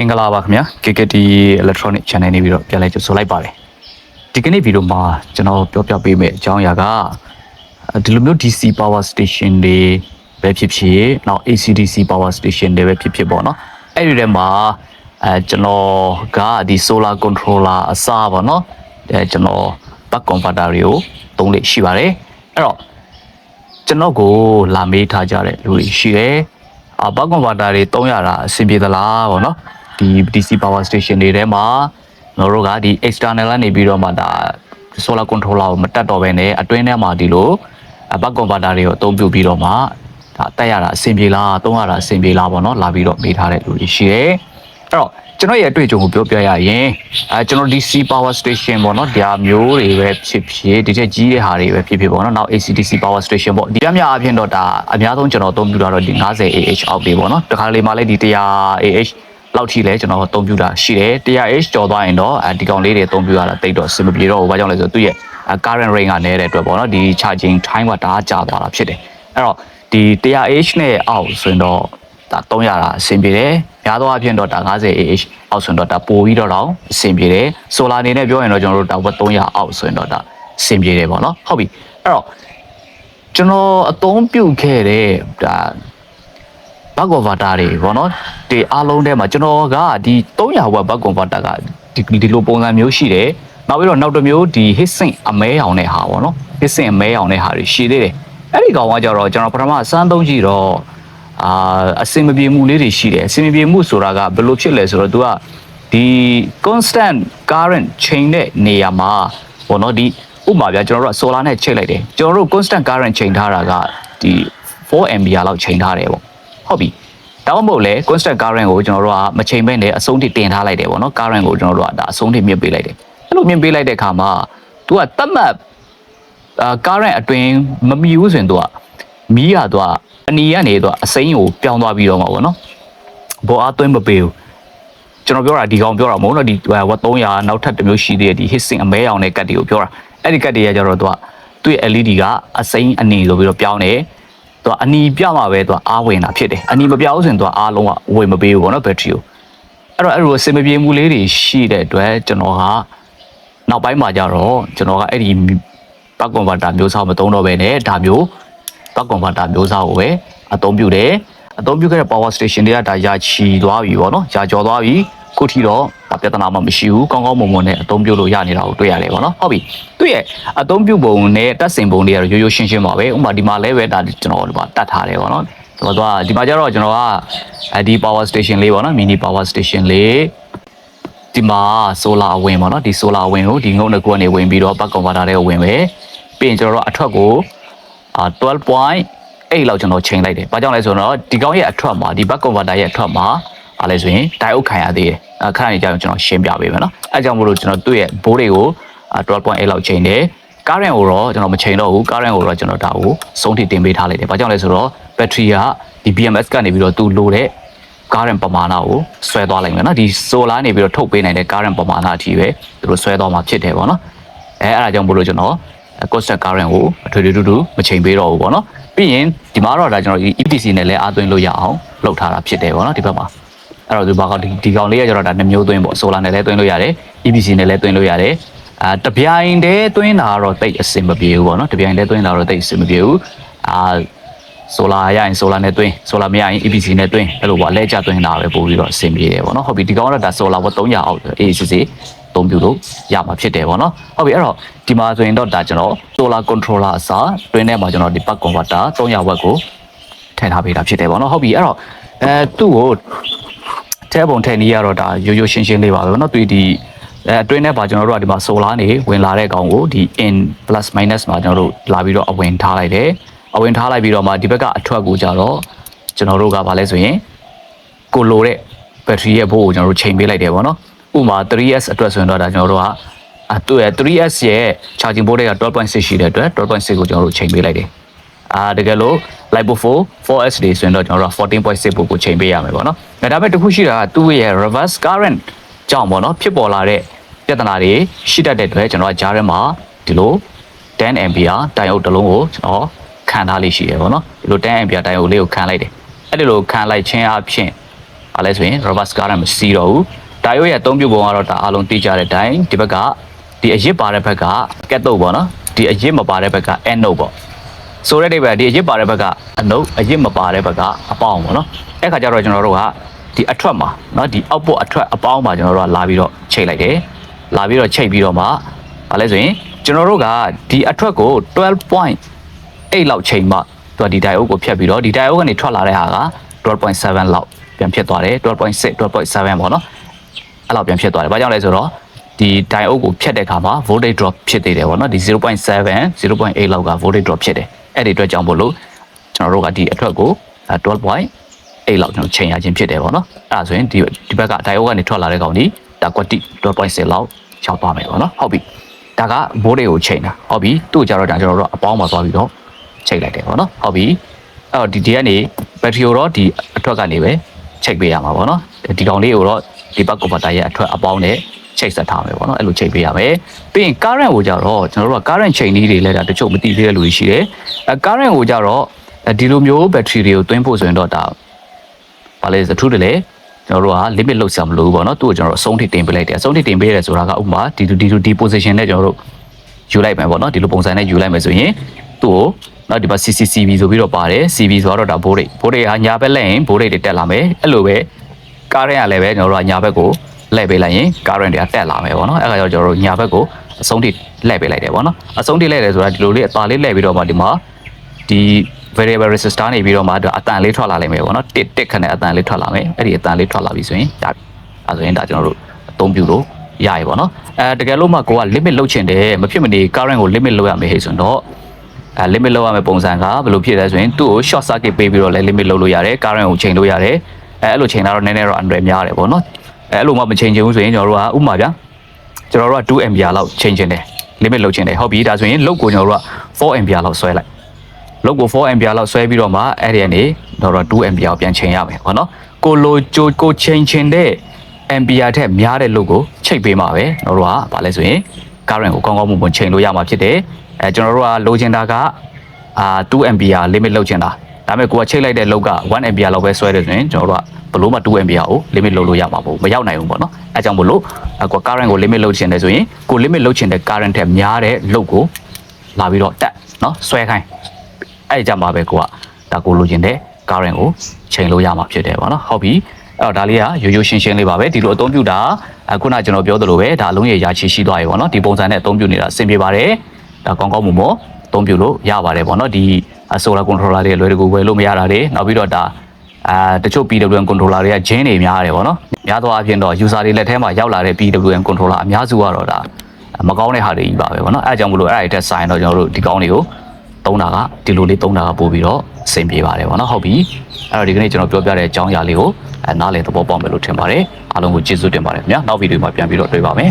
င်္ဂလာပါခင်ဗျာ KKT Electronic Channel နေပြီးတော့ပြန်လဲကြိုဆိုလိုက်ပါတယ်ဒီကနေ့ဗီဒီယိုမှာကျွန်တော်ပြောပြပေးမယ့်အကြောင်းအရာကဒီလိုမျိုး DC Power Station တွေပဲဖြစ်ဖြစ်နောက် ACDC Power Station တွေပဲဖြစ်ဖြစ်ပေါ့နော်အဲ့ဒီထဲမှာကျွန်တော်ကဒီ Solar Controller အစားပေါ့နော်ကျွန်တော် Buck Converter တွေကိုသုံးလေရှိပါတယ်အဲ့တော့ကျွန်တော်ကိုလာမေးထားကြတဲ့လူတွေရှိတယ်Buck Converter တွေသုံးရတာအဆင်ပြေသလားပေါ့နော်ဒီ DC Power Station တွေထဲမှာကျွန်တော်တို့ကဒီ external ကနေပြီးတော့မှဒါ Solar Controller ကိုမတက်တော့ဘဲနဲ့အတွင်းထဲမှာဒီလိုBuck Converter တွေကိုအသုံးပြုပြီးတော့မှဒါတက်ရတာအဆင်ပြေလားသုံးရတာအဆင်ပြေလားပေါ့နော်လာပြီးတော့မေးထားတဲ့လူတွေရှိတယ်အဲ့တော့ကျွန်တော်ရဲ့အတွေ့အကြုံကိုပြောပြရရင်ကျွန်တော် DC Power Station ပေါ့နော်ဒါမျိုးတွေပဲဖြစ်ဖြစ်ဒီထက်ကြီးတဲ့ဟာတွေပဲဖြစ်ဖြစ်ပေါ့နော်နောက် ACDC Power Station ပေါ့ဒီအများအပြားတော့ဒါအများဆုံးကျွန်တော်အသုံးပြုတာတော့ဒီ 50Ah အောက်တွေပေါ့နော်တခါလေမှလည်းဒီ 100Ah လောက်ထိလဲကျွန်တော်အသုံးပြုတာရှိတယ် 100Ah ကျော်သွားရင်တော့ဒီကောင်လေးတွေအသုံးပြုရတာတိတ်တော့အဆင်မပြေတော့ဘူးဘာကြောင့်လဲဆိုတော့သူ့ရဲ့ current range ကနည်းတဲ့အတွက်ပေါ့နော်ဒီ charging time ကတအားကြာသွားတာဖြစ်တယ်အဲ့တော့ဒီ 100Ah နဲ့အောက်ဆိုရင်တော့ဒါသုံးရတာအဆင်ပြေတယ်များသောအားဖြင့်တော့ဒါ 50Ah အောက်ဆိုရင်တော့ဒါပိုပြီးတော့အဆင်ပြေတယ် solar အနေနဲ့ပြောရင်တော့ကျွန်တော်တို့ဒါဝက်300အောက်ဆိုရင်တော့ဒါအဆင်ပြေတယ်ပေါ့နော်ဟုတ်ပြီအဲ့တော့ကျွန်တော်အသုံးပြုခဲ့တဲ့ဒါ Buck Converter တွေပေါ့နော်ဒီအားလုံးထဲမှာကျွန်တော်ကဒီ300 watt Buck Converter ကဒီလိုပုံစံမျိုးရှိတယ်နောက်ပြီးတော့နောက်တစ်မျိုးဒီ heatsink အမဲအောင်တဲ့ဟာပေါ့နော် heatsink အမဲအောင်တဲ့ဟာတွေရှိသေးတယ်အဲ့ဒီကောင်ကကြတော့ကျွန်တော်ပထမစမ်းသုံးကြည့်တော့အစင်မပြေမှုလေးတွေရှိတယ်အစင်မပြေမှုဆိုတာကဘယ်လိုဖြစ်လဲဆိုတော့ तू ကဒီ constant current ချိန်တဲ့နေရာမှာပေါ့နော်ဒီဥပမာပြကျွန်တော်တို့က solar နဲ့ချိန်လိုက်တယ်ကျွန်တော်တို့ constant current ချိန်ထားတာကဒီ4 ampere လောက်ချိန်ထားတယ်ပေါ့ဟုတ်ပြီတောင်းဖို့လဲ constant current ကိုကျွန်တော်တို့ကမချိန်မဲ့နဲ့အဆုံးထိတင်ထားလိုက်တယ်ပေါ့နော် current ကိုကျွန်တော်တို့ကဒါအဆုံးထိမြင့်ပေးလိုက်တယ်အဲ့လိုမြင့်ပေးလိုက်တဲ့အခါမှာ तू ကတတ်မှတ်current အတွင်းမမီဘူးဆိုရင် तू ကမီးရ तू ကအနီကနေ तू အစိမ်းကိုပြောင်းသွားပြီးတော့မှာပေါ့နော်ဘောအားသွင်းမပေးဘူးကျွန်တော်ပြောတာဒီကောင်ပြောတာမဟုတ်တော့ဒီဝက်300နောက်ထပ်တစ်မျိုးရှိသေးတယ်ဒီ heatsink အမဲအောင်တဲ့ကတ်တွေကိုပြောတာအဲ့ဒီကတ်တွေကကြတော့ तू ကသူ့ရဲ့ LED ကအစိမ်းအနီဆိုပြီးတော့ပြောင်းတယ်သူကအနီပြမှာပဲသူကအားဝင်တာဖြစ်တယ်အနီမပြောင်းဆိုရင်သူကအားလုံးကဝင်မပေးဘူးပေါ့နော်ဘက်ထရီကိုအဲ့တော့အစင်မပြေမှုလေးတွေရှိတဲ့အတွက်ကျွန်တော်ကနောက်ပိုင်းမှာကြတော့ကျွန်တော်ကအဲ့ဒီ Buck Converter မျိုးစားမသုံးတော့ဘဲနဲ့ဒါမျိုး Buck Converter မျိုးစားကိုပဲအသုံးပြုတယ်အသုံးပြုခဲ့တဲ့ power station တွေကဒါရာချီသွားပြီပေါ့နော်ရာကျော်သွားပြီခုထိတော့ပြဿနာမှမရှိဘူးကောင်းကောင်းမွန်မွန်နဲ့အသုံးပြုလို့ရနေတာကိုတွေ့ရတယ်ပေါ့နော်ဟုတ်ပြီသူ့ရဲ့အသုံးပြုပုံနဲ့တက်စင်ပုံတွေကတော့ရိုးရိုးရှင်းရှင်းပါပဲဥပမာဒီမှာလည်းပဲဒါကျွန်တော်ဒီမှာတတ်ထားတယ်ပေါ့နော်ကျွန်တော်ကဒီမှာကျတော့ကျွန်တော်ကဒီ power station လေးပေါ့နော် mini power station လေးဒီမှာ solar အဝင်ပေါ့နော်ဒီ solar အဝင်ကိုဒီငုံတစ်ခုကနေဝင်ပြီးတော့ Buck Converter တွေကိုဝင်ပဲပြီးရင်ကျွန်တော်တို့အထွက်ကို12.8 လောက်ကျွန်တော်ချိန်လိုက်တယ်။ဘာကြောင့်လဲဆိုတော့ဒီကောင်ရဲ့အထွက်မှာဒီ Buck Converter ရဲ့အထွက်မှာအားလဲဆိုရင် diode ခံရသေးတယ်။ခဏနေကြကျွန်တော်ရှင်းပြပေးမယ်နော်။အဲကြောင့်မို့လို့ကျွန်တော်သူ့ရဲ့ဘိုးတွေကို12.8 လောက်ချိန်တယ်။ current ကိုတော့ကျွန်တော်မချိန်တော့ဘူး current ကိုတော့ကျွန်တော်ဒါကိုစုံထိတင်ပေးထားလိုက်တယ်။ဘာကြောင့်လဲဆိုတော့ battery ကဒီ BMS ကနေပြီးတော့သူ့လိုတဲ့ current ပမာဏကိုဆွဲသွားလိုက်မယ်နော်။ဒီ solar နေပြီးတော့ထုတ်ပေးနိုင်တဲ့ current ပမာဏအထိပဲသူတို့ဆွဲသွားမှာဖြစ်တယ်ပေါ့နော်။အဲဒါကြောင့်မို့လို့ကျွန်တော်constant current ကိုအထွေထွေတူမချိန်ပေးတော့ဘူးပေါ့နော်ပြီးရင်ဒီမှာတော့ဒါကျွန်တော် EPC နဲ့လည်းအားသွင်းလို့ရအောင်လုပ်ထားတာဖြစ်တယ်ပေါ့နော်ဒီဘက်မှာအဲ့တော့ဒီဘာကဒီကောင်လေးကကျတော့ဒါ2မျိုးသွင်းပေါ့ solar နဲ့လည်းသွင်းလို့ရတယ် EPC နဲ့လည်းသွင်းလို့ရတယ်တပြိုင်တည်းသွင်းတာတော့တိတ်အဆင်မပြေဘူးပေါ့နော်တပြိုင်တည်းသွင်းတာတော့တိတ်အဆင်မပြေဘူးsolar ရရင် solar နဲ့သွင်း solar မရရင် EPC နဲ့သွင်းအဲ့လိုပေါ့အလဲကျသွင်းတာပဲပို့ပြီးတော့အဆင်ပြေတယ်ပေါ့နော်ဟုတ်ပြီဒီကောင်ကတော့ဒါ solar 300အောက်ACCသုံးပြုလို့ရမှာဖြစ်တယ်ပေါ့နော်ဟုတ်ပြီအဲ့တော့ဒီမှာဆိုရင်တော့ဒါကျွန်တော် solar controller အစားတွင်းထဲမှာကျွန်တော်ဒီ Buck Converter 300 watt ကိုထည့်ထားပေးတာဖြစ်တယ်ပေါ့နော်ဟုတ်ပြီအဲ့တော့သူ့ကိုထဲပုံထည့်နည်းရတော့ဒါရိုးရိုးရှင်းရှင်းလေးပါပဲပေါ့နော်သူဒီအတွင်းထဲမှာကျွန်တော်တို့ကဒီမှာ solar နေဝင်လာတဲ့ကောင်ကိုဒီ in plus minus မှာကျွန်တော်တို့လာပြီးတော့အဝင်ထားလိုက်တယ်အဝင်ထားလိုက်ပြီးတော့မှဒီဘက်ကအထွက်ကိုကြတော့ကျွန်တော်တို့ကဘာလဲဆိုရင်ကိုလိုတဲ့ battery ရဲ့ဘိုးကိုကျွန်တော်တို့ချိန်ပေးလိုက်တယ်ပေါ့နော်ဥမာ 3S အတွက်ဆိုရင်တော့ဒါကျွန်တော်တို့ကသူ့ရဲ့ 3S ရဲ့ charging port တွေက 12.6 ရှိတဲ့အတွက် 12.6 ကိုကျွန်တော်တို့ချိန်ပေးလိုက်တယ်တကယ်လို့ Lipo 4S တွေဆိုရင်တော့ကျွန်တော်တို့က 14.6 ကိုချိန်ပေးရမယ်ပေါ့နော်ဒါပေမဲ့တခုရှိတာကသူ့ရဲ့ reverse current ကြောင့်ပေါ့နော်ဖြစ်ပေါ်လာတဲ့ပြဿနာတွေရှိတတ်တဲ့အတွက်ကျွန်တော်ကကြားထဲမှာဒီလို10 ampere တိုင်အုပ်တစ်လုံးကိုကျွန်တော်ခံထားလေးရှိတယ်ပေါ့နော်ဒီလို10 ampere တိုင်အုပ်လေးကိုခံလိုက်တယ်အဲ့ဒီလိုခံလိုက်ခြင်းအပြင် အားလဲဆိုရင် reverse current မရှိတော့ဘူး diode ရဲ့အသုံးပြုပုံကတော့ဒါအားလုံးသိကြတဲ့အတိုင်းဒီဘက်ကဒီအရစ်ပါတဲ့ဘက်က cathode ပေါ့နော်ဒီအရစ်မပါတဲ့ဘက်က anode ပေါ့ဆိုတဲ့အိဗယ်ဒီအရစ်ပါတဲ့ဘက်ကအနုပ်အရစ်မပါတဲ့ဘက်ကအပေါင်းပေါ့နော်အဲ့ခါကျတော့ကျွန်တော်တို့ကဒီအထွက်မှာနော်ဒီအောက်ပုတ်အထွက်အပေါင်းမှာကျွန်တော်တို့ကလာပြီးတော့ချိန်လိုက်တယ်လာပြီးတော့ချိန်ပြီးတော့မှဘာလဲဆိုရင်ကျွန်တော်တို့ကဒီအထွက်ကို 12.8 လောက်ချိန်မှသူကဒီ diode ကိုဖြတ်ပြီးတော့ဒီ diode ကနေထွက်လာတဲ့ဟာက 12.7 လောက်ပြန်ဖြစ်သွားတယ် 12.6 12.7 ပေါ့နော်အဲ့လောက်ပြန်ဖြစ်သွားတယ်ဘာကြောင့်လဲဆိုတော့ဒီ diode ကိုဖြတ်တဲ့အခါမှာ voltage drop ဖြစ်သေးတယ်ပေါ့နော်ဒီ 0.7 0.8 လောက်က voltage drop ဖြစ်တယ်အဲ့ဒီအတွက်ကြောင့်မို့လို့ကျွန်တော်တို့ကဒီအထွက်ကို 12.8 လောက်ကျွန်တော်ချိန်ရခြင်းဖြစ်တယ်ပေါ့နော်အဲ့ဒါဆိုရင်ဒီဘက်က diode ကနေထွက်လာတဲ့ကောင်ဒီဒါ quantity 12.6 လောက်ရောက်သွားမယ်ပေါ့နော်ဟုတ်ပြီဒါက voltage ကိုချိန်တာဟုတ်ပြီသူ့ကြတော့ဒါကျွန်တော်တို့အပေါင်းမှာသွားပြီးတော့ချိန်လိုက်တယ်ပေါ့နော်ဟုတ်ပြီအဲ့တော့ဒီကနေ battery ကိုတော့ဒီအထွက်ကနေပဲချိန်ပေးရမှာပေါ့နော်ဒီကောင်လေးကိုတော့ဒီဘက် converter ရဲ့အထွက်အပေါင်းနဲ့ချိတ်ဆက်ထားမယ်ပေါ့နော်အဲ့လိုချိန်ပေးရမယ်ပြီးရင် current ကိုကြတော့ကျွန်တော်တို့က current ချိန်နည်းတွေလည်းဒါတချို့မသိသေးတဲ့လူတွေရှိတယ်current ကိုကြတော့ဒီလိုမျိုး battery တွေကိုသွင်းဖို့ဆိုရင်တော့ဒါဘာလဲဆိုထူးတယ်လေကျွန်တော်တို့က limit လောက်ဆောင်မလို့ပေါ့နော်သူ့ကိုကျွန်တော်တို့အဆုံးထိတင်ပေးလိုက်တယ်အဆုံးထိတင်ပေးရတယ်ဆိုတာကဥပမာဒီ position နဲ့ကျွန်တော်တို့ယူလိုက်မယ်ပေါ့နော်ဒီလိုပုံစံနဲ့ယူလိုက်မယ်ဆိုရင်သူ့ကိုနော်ဒီမှာ CCCB ဆိုပြီးတော့ပါတယ် CB ဆိုတော့ဒါ voltage ဟာညာဘက်လက်ရင် voltage တွေတက်လာမယ်အဲ့လိုပဲ current ကလည်းပဲကျွန်တော်တို့ကညာဘက်ကိုလှည့်ပေးလိုက်ရင် current တွေကတက်လာမယ်ပေါ့နော်အဲ့ဒါကြောင့်ကျွန်တော်တို့ညာဘက်ကိုအဆုံးထိလှည့်ပေးလိုက်တယ်ပေါ့နော်အဆုံးထိလှည့်တယ်ဆိုတာဒီလိုလေးအသာလေးလှည့်ပြီးတော့မှဒီမှာဒီ variable resistor နေပြီးတော့မှအတန်လေးထွက်လာနိုင်မယ်ပေါ့နော်တစ်ခနဲ့အတန်လေးထွက်လာမယ်အဲ့ဒီအတန်လေးထွက်လာပြီဆိုရင်ဒါအဲ့ဆိုရင်ဒါကျွန်တော်တို့အသုံးပြုလို့ရရပေါ့နော်တကယ်လို့မှကိုက limit လုပ်ချင်တယ်မဖြစ်မနေ current ကို limit လုပ်ရမယ်ဟဲ့ဆိုတော့limit လုပ်ရမယ်ပုံစံကဘယ်လိုဖြစ်လဲဆိုရင်သူ့ကို short circuit ပေးပြီးတော့လည်း limit လုပ်လို့ရတယ် current ကိုချိန်လို့ရတယ်အဲ့လိုချိန်တာတော့နည်းနည်းတော့အန္တရာယ်များတယ်ပေါ့နော်အဲ့လိုမှမချိန်ချင်ဘူးဆိုရင်ကျွန်တော်တို့ကဥပမာဗျာကျွန်တော်တို့က2 ampere လောက်ချိန်ချင်တယ် limit လုပ်ချင်တယ်ဟုတ်ပြီဒါဆိုရင်လုတ်ကိုကျွန်တော်တို့က4 ampere လောက်ဆွဲလိုက်လုတ်ကို4 ampere လောက်ဆွဲပြီးတော့မှအဲ့ဒီကနေကျွန်တော်တို့က2 ampere ကိုပြန်ချိန်ရမယ်ပေါ့နော်ကိုလိုကိုချိန်ချင်တဲ့ ampere ထက်များတဲ့လုတ်ကိုချိန်ပေးမှာပဲကျွန်တော်တို့ကဗာလဲဆိုရင် current ကိုကောင်းကောင်းမွန်မွန်ချိန်လို့ရမှာဖြစ်တယ်ကျွန်တော်တို့ကလိုချင်တာက2 ampere limit လုပ်ချင်တာဒါပေမဲ့ကိုကချိန်လိုက်တဲ့လုတ်က1 ampere လောက်ပဲဆွဲတယ်ဆိုရင်ကျွန်တော်တို့ကဘလို့မှ2 ampere ကို limit လုပ်လို့ရမှာပေါ့မရောက်နိုင်ဘူးပေါ့နော်အဲကြောင့်မို့လို့ကို current ကို limit လုပ်ချင်တယ်ဆိုရင်ကို limit လုပ်ချင်တဲ့ current ထက်များတဲ့လုတ်ကိုလာပြီးတော့တက်နော်ဆွဲခိုင်းအဲ့ကြမှာပဲကိုကဒါကိုလိုချင်တဲ့ current ကိုချိန်လို့ရမှာဖြစ်တယ်ပေါ့နော်ဟုတ်ပြီအဲ့တော့ဒါလေးကရိုးရိုးရှင်းရှင်းလေးပါပဲဒီလိုအသုံးပြုတာခုနကျွန်တော်ပြောသလိုပဲဒါအလုံးရရာချီရှိသွားပြီပေါ့နော်ဒီပုံစံနဲ့အသုံးပြုနေတာအဆင်ပြေပါတယ်ဒါကောင်းကောင်းမွန်မွန်အသုံးပြုလို့ရပါတယ်ပေါ့နော်ဒီ solar controller တွေလွယ်တကူဝယ်လို့မရတာတွေနောက်ပြီးတော့ဒါတချို့ PWM controller တွေကဂျင်းတွေများတယ်ပေါ့နော်များသောအားဖြင့်တော့ user တွေလက်ထဲမှာရောက်လာတဲ့ PWM controller အများစုကတော့ဒါမကောင်းတဲ့ဟာတွေကြီးပါပဲပေါ့နော်အဲအကြောင်းမလို့အဲ့ဒါတွေတက်ဆိုင်တော့ကျွန်တော်တို့ဒီကောင်းတွေကိုသုံးတာကဒီလိုလေးသုံးတာကပို့ပြီးတော့အဆင်ပြေပါတယ်ပေါ့နော်ဟုတ်ပြီအဲ့တော့ဒီကနေ့ကျွန်တော်ပြောပြတဲ့အကြောင်းအရာလေးကိုနားလည်သဘောပေါက်မယ်လို့ထင်ပါတယ်အားလုံးကိုကျေးဇူးတင်ပါတယ်ခင်ဗျာနောက်ဗီဒီယိုမှာပြန်ပြီးတော့တွေ့ပါမယ်